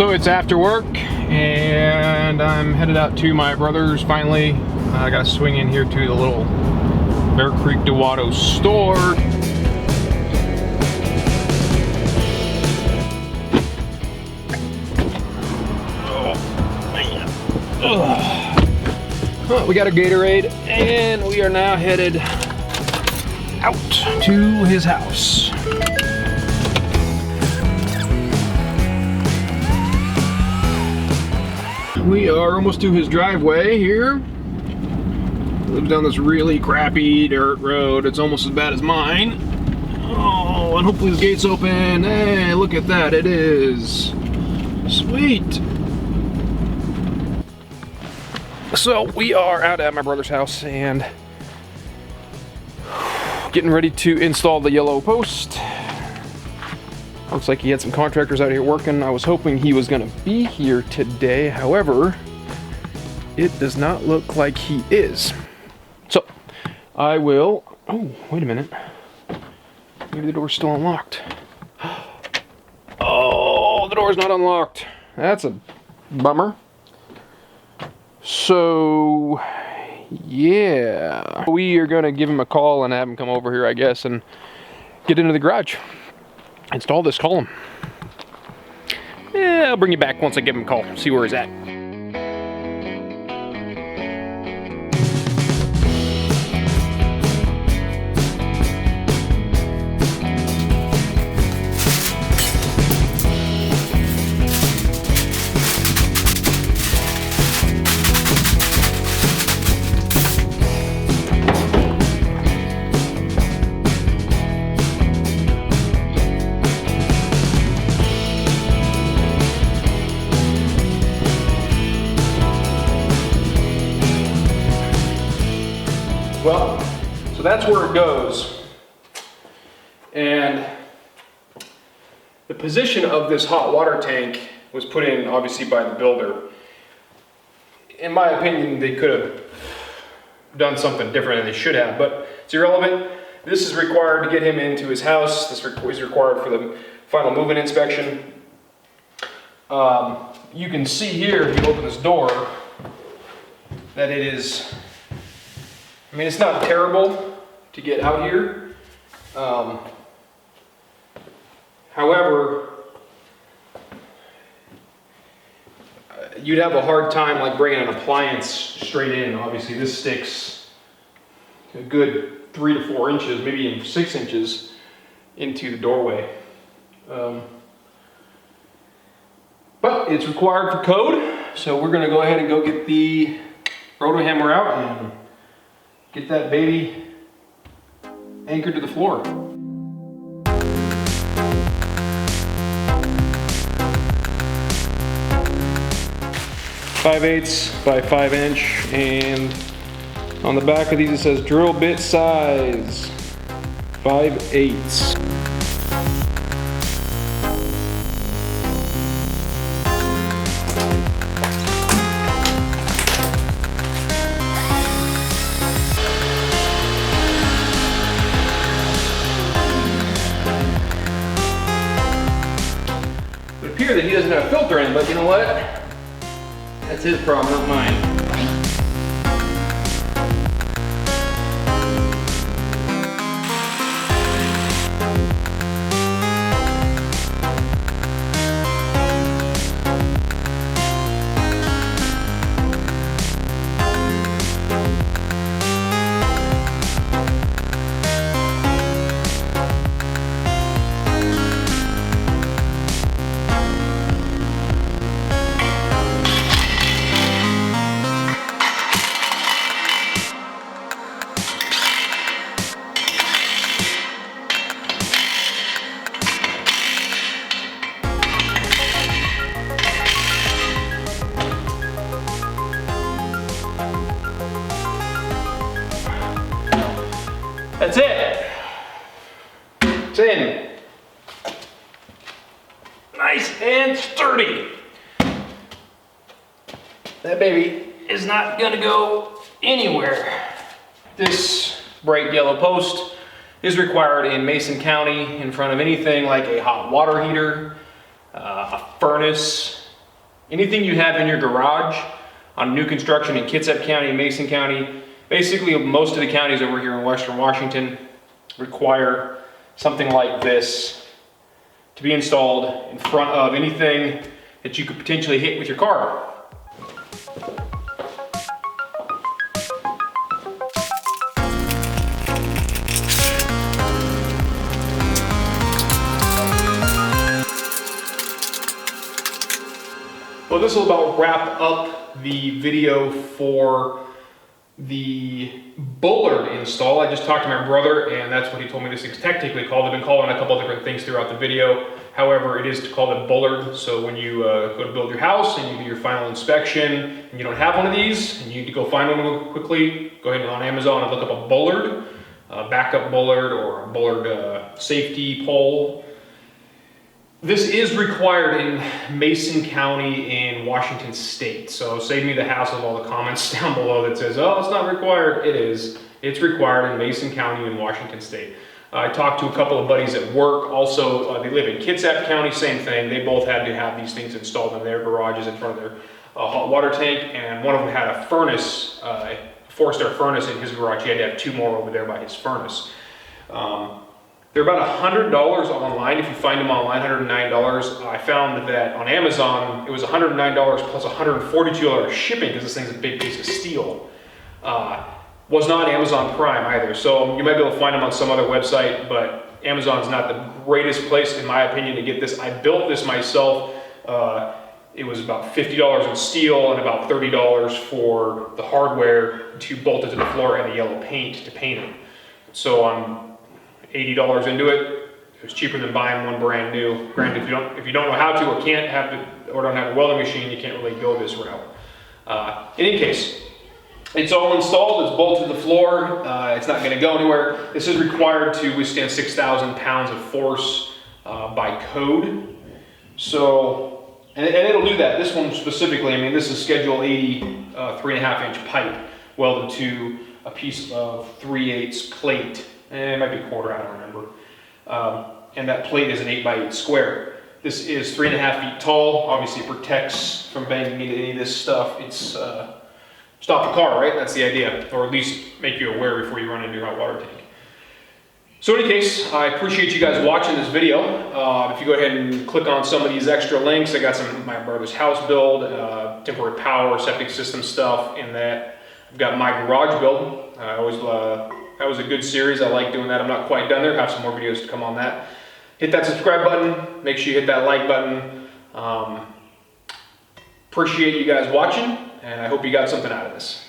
So it's after work and I'm headed out to my brother's finally. I gotta swing in here to the little Bear Creek Dewalt store. Well, we got a Gatorade and we are now headed out to his house. We are almost to his driveway here. He lives down this really crappy dirt road. It's almost as bad as mine. Oh, and hopefully his gate's open. Hey, look at that, it is. Sweet. So we are out at my brother's house and getting ready to install the yellow post. Looks like he had some contractors out here working. I was hoping he was gonna be here today. However, it does not look like he is. So I will, oh, wait a minute. Maybe the door's still unlocked. Oh, the door's not unlocked. That's a bummer. So, yeah. We are gonna give him a call and have him come over here, I guess, and get into the garage. Install this column. Yeah, I'll bring you back once I give him a call, see where he's at. Well, so that's where it goes. And the position of this hot water tank was put in obviously by the builder. In my opinion, they could have done something different than they should have, but it's irrelevant. This is required to get him into his house. This is required for the final move-in inspection. You can see here, if you open this door, that it is, I mean, it's not terrible to get out here. However, you'd have a hard time like bringing an appliance straight in. Obviously, this sticks a good 3 to 4 inches, maybe even 6 inches into the doorway. But it's required for code, so we're gonna go ahead and go get the roto hammer out and get that baby anchored to the floor. .5/8 by 5 inch, and on the back of these it says drill bit size 5/8. That he doesn't have a filter in, but you know what? That's his problem, not mine. That's it. It's in. Nice and sturdy. That baby is not gonna go anywhere. This bright yellow post is required in Mason County in front of anything like a hot water heater, a furnace, Anything you have in your garage on new construction in Kitsap County, Mason County, basically most of the counties over here in Western Washington require something like this to be installed in front of anything that you could potentially hit with your car. Well, this will about wrap up the video for the bollard install. I just talked to my brother, and that's what he told me this is technically called. I've been calling it a couple of different things throughout the video. However, it is called a bollard. So when you go to build your house and you do your final inspection and you don't have one of these, and you need to go find one quickly, go ahead on Amazon and look up a bollard, backup bollard, or a bollard safety pole. This is required in Mason County in Washington State. So save me the hassle of all the comments down below that says, oh, it's not required. It is. It's required in Mason County in Washington State. I talked to a couple of buddies at work. Also, they live in Kitsap County, same thing. They both had to have these things installed in their garages in front of their hot water tank. And one of them had a furnace, a 4-star furnace in his garage. He had to have 2 more over there by his furnace. They're about $100 online. If you find them online, $109. I found that on Amazon, it was $109 plus $142 shipping because this thing's a big piece of steel. Was not Amazon Prime either. So you might be able to find them on some other website, but Amazon's not the greatest place, in my opinion, to get this. I built this myself. It was about $50 in steel and about $30 for the hardware to bolt it to the floor and the yellow paint to paint it. So I'm $80 into it. It was cheaper than buying one brand new. Granted, if you don't know how to or can't have it or don't have a welding machine, you can't really go this route. In any case, it's all installed. It's bolted to the floor. It's not going to go anywhere. This is required to withstand 6,000 pounds of force by code. So, and it'll do that. This one specifically, I mean, this is Schedule 80 3.5-inch pipe welded to a piece of 3/8 plate. It might be quarter, I don't remember. And that plate is an 8x8 square. This is 3.5 feet tall. Obviously it protects from banging into any of this stuff. It's stop the car, right? That's the idea. Or at least make you aware before you run into your hot water tank. So in any case, I appreciate you guys watching this video. If you go ahead and click on some of these extra links, I got some of my brother's house build, temporary power, septic system stuff in that. I've got my garage build. That was a good series. I like doing that. I'm not quite done there. I have some more videos to come on that. Hit that subscribe button. Make sure you hit that like button. Appreciate you guys watching, and I hope you got something out of this.